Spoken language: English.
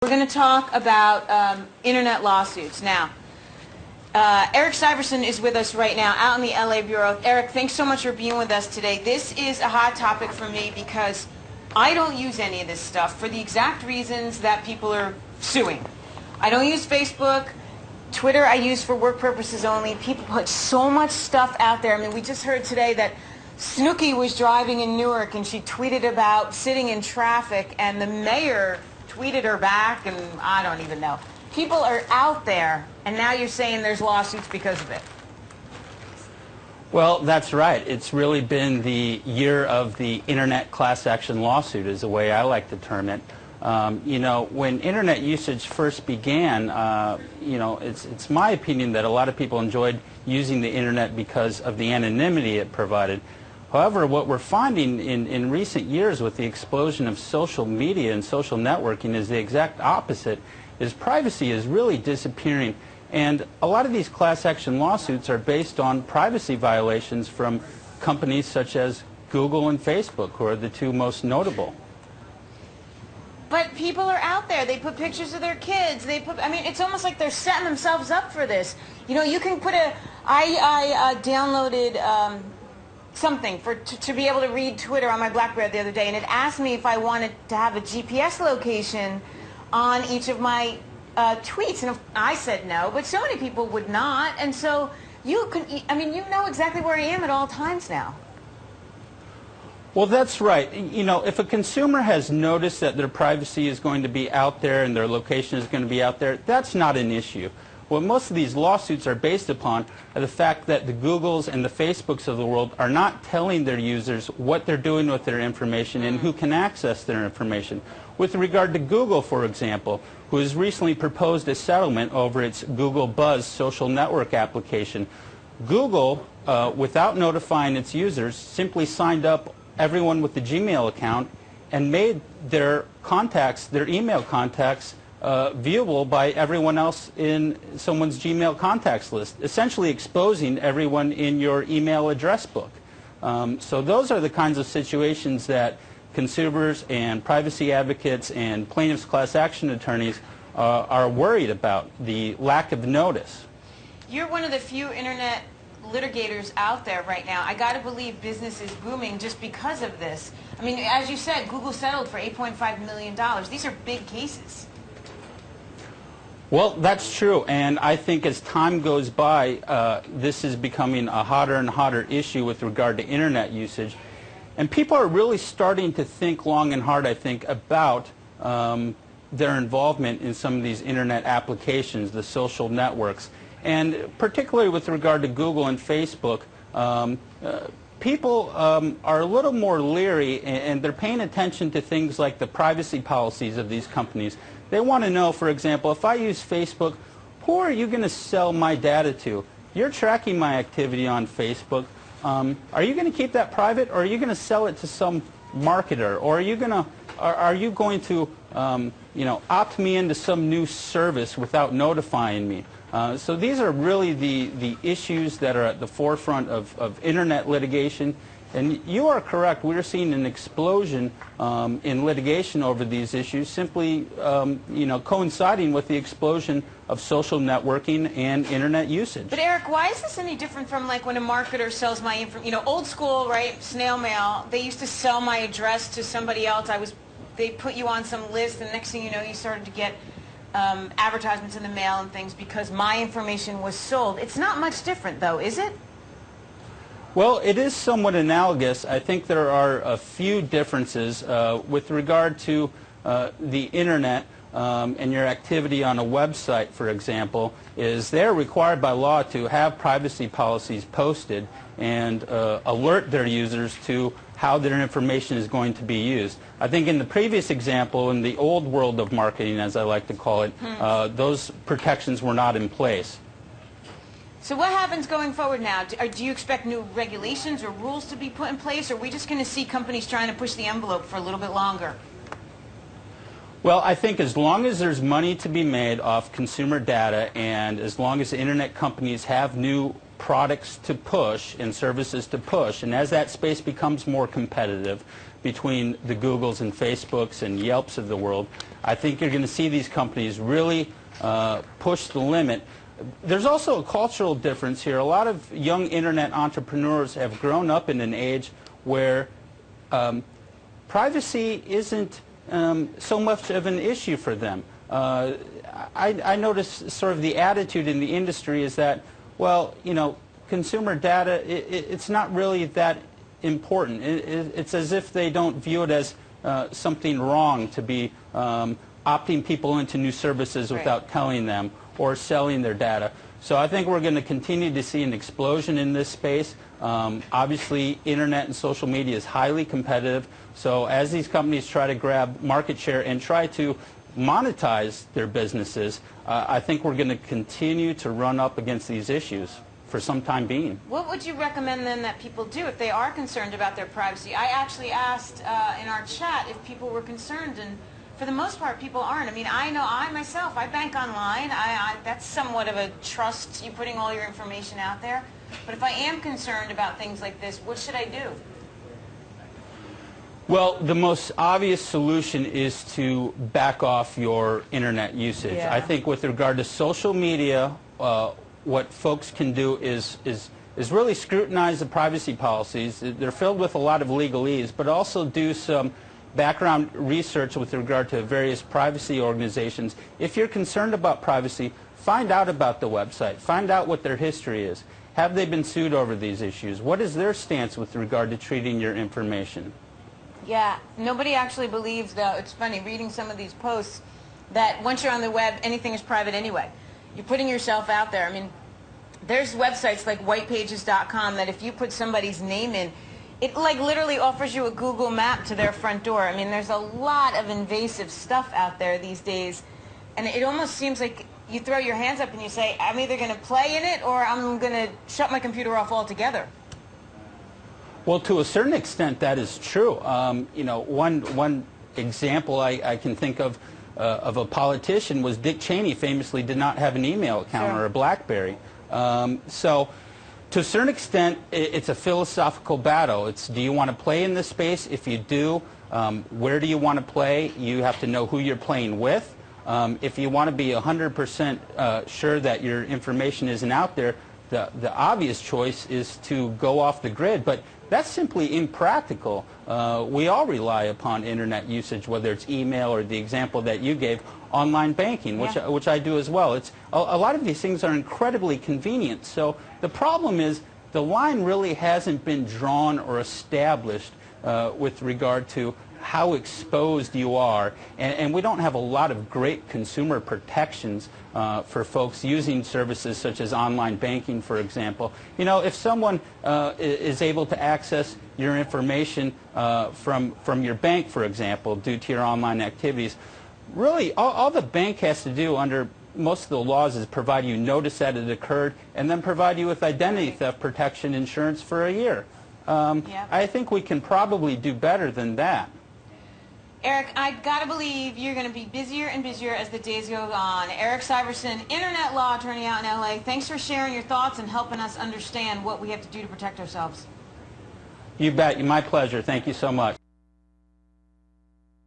we're going to talk about internet lawsuits. Now, Erik Syverson is with us right now out in the LA Bureau. Erik, thanks so much for being with us today. This is a hot topic for me because I don't use any of this stuff for the exact reasons that people are suing. I don't use Facebook. Twitter I use for work purposes only. People put so much stuff out there. I mean, we just heard today that Snooki was driving in Newark and she tweeted about sitting in traffic and the mayor tweeted her back, and I don't even know. People are out there, and now you're saying there's lawsuits because of it. Well, that's right. It's really been the year of the internet class action lawsuit is the way I like to term it. You know, when internet usage first began, you know, it's my opinion that a lot of people enjoyed using the internet because of the anonymity it provided. However, what we're finding in recent years with the explosion of social media and social networking is the exact opposite, is privacy is really disappearing. And a lot of these class action lawsuits are based on privacy violations from companies such as Google and Facebook, who are the two most notable. But people are out there. They put pictures of their kids. They put, I mean, it's almost like they're setting themselves up for this. You know, you can put a, I downloaded something to be able to read Twitter on my BlackBerry the other day, and it asked me if I wanted to have a GPS location on each of my tweets, and I said no, but so many people would not, and so you can, I mean, you know exactly where I am at all times now. Well, that's right. You know, if a consumer has noticed that their privacy is going to be out there and their location is going to be out there, that's not an issue. What most of these lawsuits are based upon are the fact that the Googles and the Facebooks of the world are not telling their users what they're doing with their information and who can access their information. With regard to Google, for example, who has recently proposed a settlement over its Google Buzz social network application, Google, without notifying its users, simply signed up everyone with the Gmail account and made their contacts, their email contacts, viewable by everyone else in someone's Gmail contacts list, essentially exposing everyone in your email address book. So those are the kinds of situations that consumers and privacy advocates and plaintiffs' class action attorneys are worried about, the lack of notice. You're one of the few internet litigators out there right now. I got to believe business is booming just because of this. I mean, as you said, Google settled for $8.5 million. These are big cases. Well, that's true, and I think as time goes by, this is becoming a hotter and hotter issue with regard to internet usage. And people are really starting to think long and hard, I think, about their involvement in some of these internet applications, the social networks. And particularly with regard to Google and Facebook, people are a little more leery, and they're paying attention to things like the privacy policies of these companies. They want to know, for example, if I use Facebook, who are you going to sell my data to? You're tracking my activity on Facebook. Are you going to keep that private, or are you going to sell it to some marketer, or are you going to you know, opt me into some new service without notifying me? So these are really the issues that are at the forefront of internet litigation. And you are correct. We're seeing an explosion in litigation over these issues, simply you know, coinciding with the explosion of social networking and internet usage. But Erik, why is this any different from like when a marketer sells my information? You know, old school, right? Snail mail. They used to sell my address to somebody else. They put you on some list, and next thing you know, you started to get advertisements in the mail and things because my information was sold. It's not much different, though, is it? Well, it is somewhat analogous. I think there are a few differences with regard to the internet and your activity on a website, for example, is they're required by law to have privacy policies posted and alert their users to how their information is going to be used. I think in the previous example, in the old world of marketing, as I like to call it, those protections were not in place. So what happens going forward now? Do you expect new regulations or rules to be put in place, or are we just going to see companies trying to push the envelope for a little bit longer? Well, I think as long as there's money to be made off consumer data, and as long as the internet companies have new products to push and services to push, and as that space becomes more competitive between the Googles and Facebooks and Yelps of the world, I think you're going to see these companies really push the limit. There's also a cultural difference here. A lot of young internet entrepreneurs have grown up in an age where privacy isn't so much of an issue for them. I notice sort of the attitude in the industry is that, well, you know, consumer data, it's not really that important. It's as if they don't view it as something wrong to be opting people into new services without telling them or selling their data. So I think we're going to continue to see an explosion in this space. Obviously, internet and social media is highly competitive. So as these companies try to grab market share and try to monetize their businesses, I think we're going to continue to run up against these issues for some time being. What would you recommend then that people do if they are concerned about their privacy? I actually asked in our chat if people were concerned, and for the most part people aren't. I mean, I know I myself, I bank online. That's somewhat of a trust, you putting all your information out there. But if I am concerned about things like this, what should I do? Well, the most obvious solution is to back off your internet usage. Yeah. I think with regard to social media, what folks can do is really scrutinize the privacy policies. They're filled with a lot of legalese, but also do some background research with regard to various privacy organizations. If you're concerned about privacy, find out about the website. Find out what their history is. Have they been sued over these issues? What is their stance with regard to treating your information? Yeah, nobody actually believes, though, it's funny, reading some of these posts, that once you're on the web, anything is private anyway. You're putting yourself out there. I mean, there's websites like whitepages.com that if you put somebody's name in, it like literally offers you a Google map to their front door. I mean, there's a lot of invasive stuff out there these days, and it almost seems like you throw your hands up and you say, I'm either going to play in it or I'm going to shut my computer off altogether. Well, to a certain extent, that is true. You know, one example I can think of a politician was Dick Cheney famously did not have an email account or a BlackBerry. So to a certain extent, it's a philosophical battle. It's, do you want to play in this space? If you do, where do you want to play? You have to know who you're playing with. If you want to be 100% sure that your information isn't out there, the obvious choice is to go off the grid, but that's simply impractical. We all rely upon internet usage, whether it's email or the example that you gave, online banking, which I do as well. It's a lot of these things are incredibly convenient. So the problem is the line really hasn't been drawn or established with regard to how exposed you are, and we don't have a lot of great consumer protections for folks using services such as online banking, for example. You know, if someone is able to access your information from your bank, for example, due to your online activities, really all the bank has to do under most of the laws is provide you notice that it occurred and then provide you with identity theft protection insurance for a year. I think we can probably do better than that. Erik, I gotta believe you're gonna be busier and busier as the days go on. Erik Syverson, internet law attorney out in LA. Thanks for sharing your thoughts and helping us understand what we have to do to protect ourselves. You bet. My pleasure. Thank you so much.